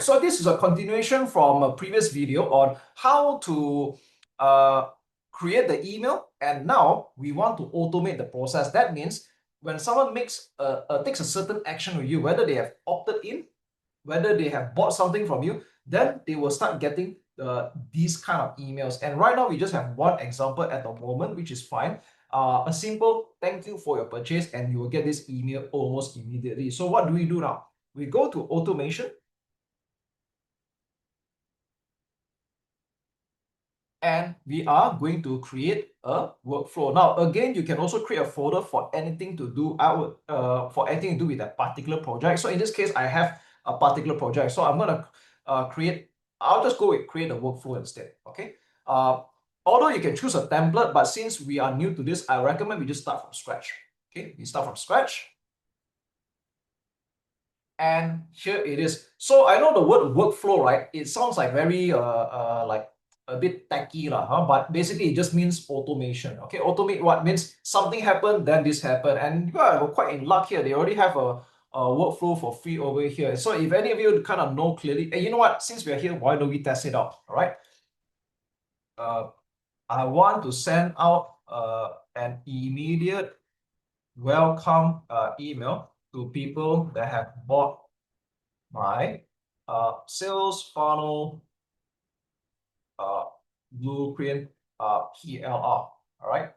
right, so this is a continuation from a previous video on how to create the email, and now we want to automate the process. That means when someone takes a certain action with you, whether they have opted in, whether they have bought something from you, then they will start getting these kind of emails. And right now we just have one example at the moment, which is fine. A simple thank you for your purchase, and you will get this email almost immediately. So what do we do now? We go to automation, and we are going to create a workflow. Now, again, you can also create a folder for anything to do for anything to do with that particular project. So in this case, I have a particular project. So I'm gonna I'll just go with create a workflow instead. Okay. Although you can choose a template, but since we are new to this, I recommend we just start from scratch. Okay, we start from scratch. And here it is. So I know the word workflow, right? It sounds like very like a bit tacky, huh? But basically it just means automation. Okay, automate what means something happened, then this happened. And you are quite in luck here. They already have a workflow for free over here. So if any of you kind of know clearly, and you know what, since we're here, why don't we test it out? All right. I want to send out an immediate welcome email to people that have bought my sales funnel blueprint PLR. All right,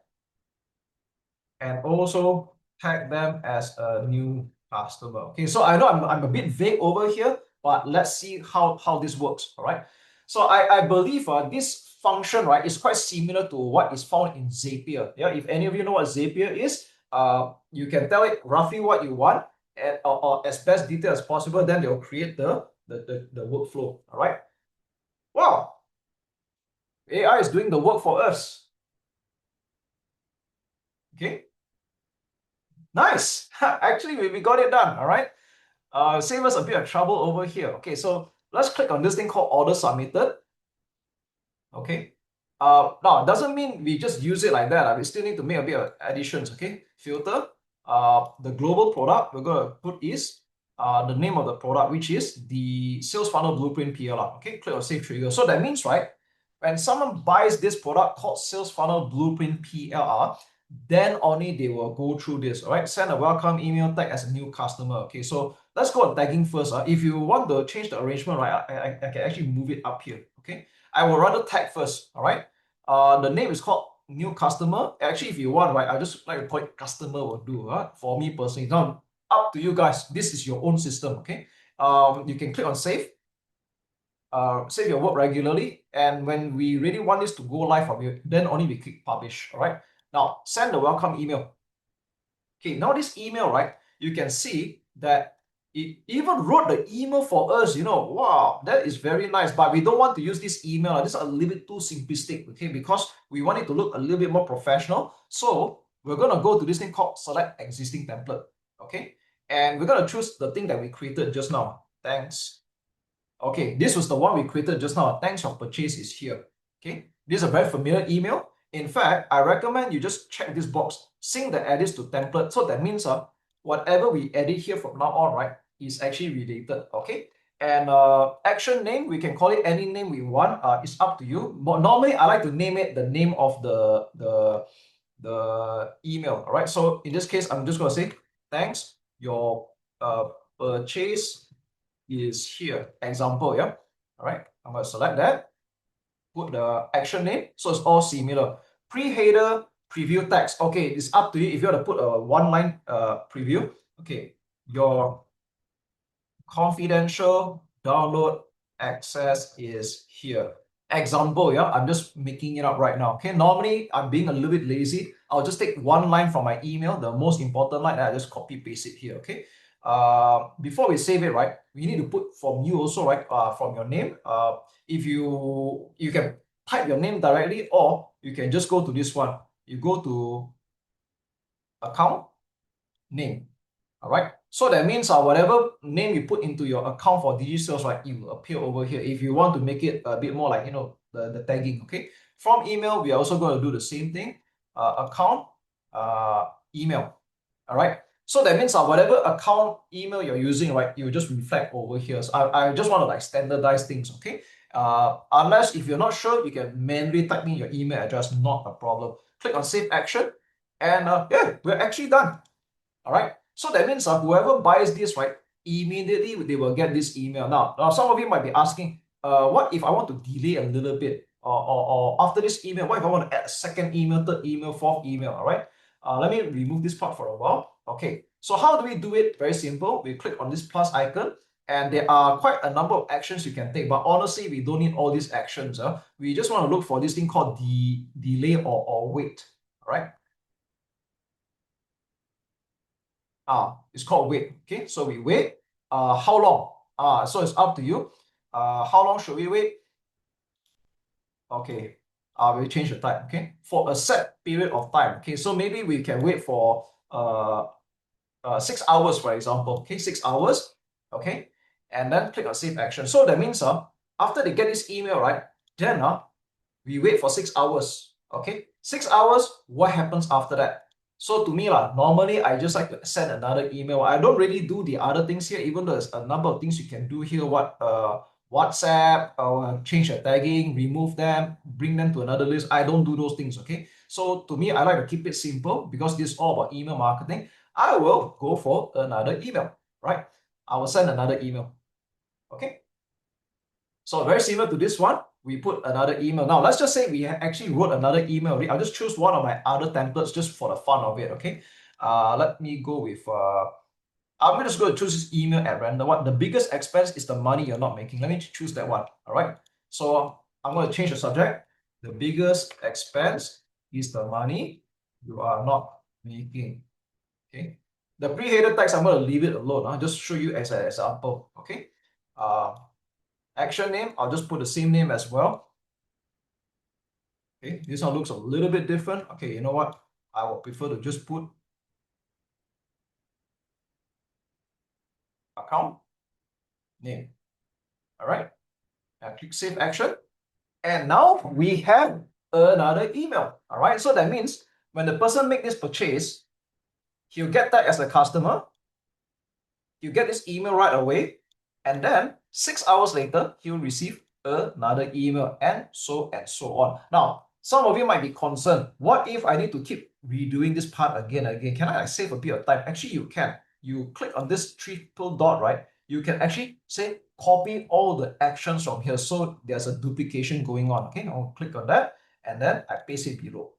and also tag them as a new customer. Okay, so I know I'm a bit vague over here, but let's see how this works. All right, so I believe this function, right, is quite similar to what is found in Zapier. Yeah, if any of you know what Zapier is, you can tell it roughly what you want, or as best detail as possible, then they'll create the workflow. All right. Wow, AI is doing the work for us. Okay. Nice. Actually, we got it done. All right. Save us a bit of trouble over here. Okay, so let's click on this thing called order submitted. Okay. Now it doesn't mean we just use it like that. We still need to make a bit of additions. Okay. Filter. The global product we're gonna put is the name of the product, which is the sales funnel blueprint PLR. Okay. Click on save trigger. So that means, right, when someone buys this product called sales funnel blueprint PLR, then only they will go through this. All right. Send a welcome email, tag as a new customer. Okay. So let's go on tagging first. If you want to change the arrangement, right, I can actually move it up here. Okay. I will rather tag first. All right. The name is called new customer. Actually, if you want, right, I just like to call it customer will do. For me personally, now up to you guys. This is your own system. Okay. You can click on save. Save your work regularly, and when we really want this to go live from you, then only we click publish. All right. Now send the welcome email. Okay. Now this email, right, you can see that it even wrote the email for us. Wow, that is very nice. But we don't want to use this email. This is a little bit too simplistic, okay, because we want it to look a little bit more professional. So we're going to go to this thing called select existing template, okay, and we're going to choose the thing that we created just now. Thanks. Okay, this was the one we created just now. Thanks, your purchase is here. Okay, this is a very familiar email. In fact, I recommend you just check this box, sync the edits to template. So that means whatever we edit here from now on, right, is actually related. Okay, and action name, we can call it any name we want. It's up to you. But normally I like to name it the name of the email. All right, so in this case, I'm just going to say thanks, your purchase is here. Example, yeah. All right, I'm going to select that, put the action name, so it's all similar. Pre-header, preview text. Okay, it's up to you if you want to put a one-line preview. Okay, your confidential download access is here. Example, yeah, I'm just making it up right now. Okay, normally I'm being a little bit lazy. I'll just take one line from my email, the most important line, and I just copy paste it here. Okay. Before we save it, right, we need to put from you also, right, from your name. If you can type your name directly, or you can just go to this one. You go to account name. All right. So that means whatever name you put into your account for Digisales, right, it will appear over here. If you want to make it a bit more like, the tagging. Okay. From email, we are also going to do the same thing. Account, email. All right. So that means whatever account email you're using, right, you just reflect over here. So I just want to like standardize things, okay? Unless if you're not sure, you can manually type in your email address, not a problem. Click on save action, and yeah, we're actually done. All right. So that means whoever buys this, right, immediately they will get this email. Now some of you might be asking, what if I want to delay a little bit, or after this email, what if I want to add a second email, third email, fourth email? All right. Let me remove this part for a while. Okay. So how do we do it? Very simple. We click on this plus icon, and there are quite a number of actions you can take. But honestly, we don't need all these actions. We just want to look for this thing called the delay or wait. All right. It's called wait. Okay, so we wait. How long? So it's up to you. How long should we wait? Okay. We'll change the time. Okay, for a set period of time. Okay, so maybe we can wait for 6 hours, for example. Okay, 6 hours. Okay, and then click on save action. So that means after they get this email, right? Then we wait for 6 hours. Okay, 6 hours. What happens after that? So to me, normally I just like to send another email. I don't really do the other things here, even though there's a number of things you can do here. WhatsApp, change the tagging, remove them, bring them to another list. I don't do those things. Okay. So to me, I like to keep it simple because this is all about email marketing. I will go for another email, right? I will send another email. Okay. So very similar to this one, we put another email. Now, let's just say we actually wrote another email. I'll just choose one of my other templates just for the fun of it, okay? Let me go with, I'm just going to choose this email at random. What the biggest expense is the money you're not making. Let me choose that one, all right? So I'm going to change the subject. The biggest expense is the money you are not making, okay? The pre-header text, I'm going to leave it alone. I'll just show you as an example, okay? Action name, I'll just put the same name as well. Okay, this one looks a little bit different. Okay, you know what? I would prefer to just put account name. All right, and click save action. And now we have another email. All right, so that means when the person make this purchase, he'll get that as a customer. You get this email right away, and then 6 hours later, he'll receive another email, and so on. Now, some of you might be concerned, what if I need to keep redoing this part again and again? Can I save a bit of time? Actually, you can. You click on this triple dot, right? You can actually say copy all the actions from here, so there's a duplication going on. Okay, I'll click on that, and then I paste it below.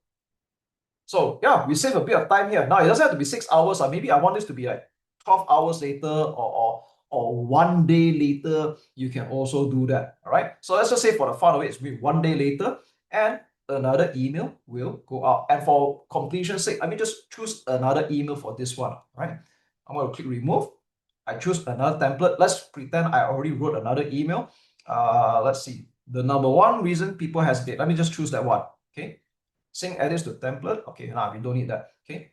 So yeah, we save a bit of time here. Now it doesn't have to be 6 hours, or maybe I want this to be like 12 hours later, or 1 day later. You can also do that. All right. So let's just say for the fun of it, it's be 1 day later, and another email will go out. And for completion's sake, let me just choose another email for this one. All right. I'm going to click remove. I choose another template. Let's pretend I already wrote another email. Let's see. The number one reason people hesitate. Let me just choose that one. Okay. Sync edits to template. Okay, now we don't need that. Okay.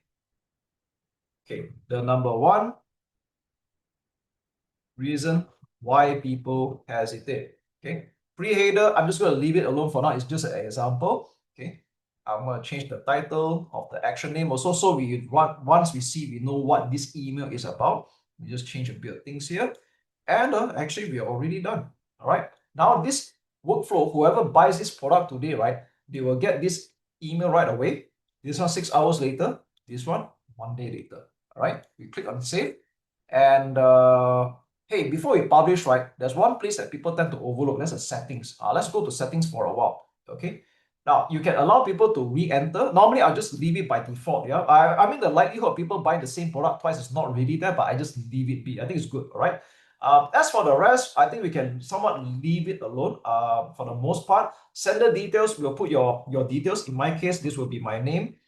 Okay, the number one reason why people hesitate. Okay, pre-header, I'm just going to leave it alone for now. It's just an example. Okay, I'm going to change the title of the action name also, so once we see, we know what this email is about. We just change a bit of things here, and actually we are already done. All right, now this workflow, whoever buys this product today, right, they will get this email right away. This one 6 hours later, this one 1 day later. All right, we click on save, and hey, before we publish, right, there's one place that people tend to overlook. That's the settings. Let's go to settings for a while. Okay. Now you can allow people to re-enter. Normally, I'll just leave it by default. Yeah. I mean the likelihood of people buying the same product twice is not really there, but I just leave it be. I think it's good. All right. As for the rest, I think we can somewhat leave it alone. For the most part, sender details, we'll put your details. In my case, this will be my name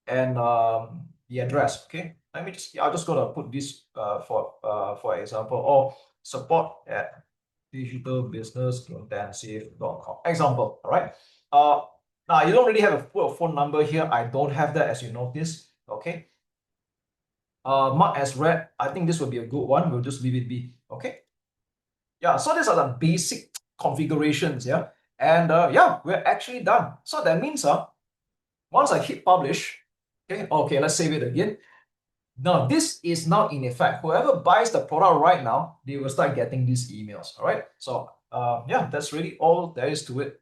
and the address. Okay, let me just, I'm just gonna put this for example, or support at digitalbusinessintensive.com. Example. All right. Now you don't really have a phone number here. I don't have that, as you notice. Okay. Mark as read. I think this will be a good one. We'll just leave it be. Okay. Yeah. So these are the basic configurations. Yeah. And yeah, we're actually done. So that means once I hit publish, okay, let's save it again. Now, this is now in effect. Whoever buys the product right now, they will start getting these emails. All right. So yeah, that's really all there is to it.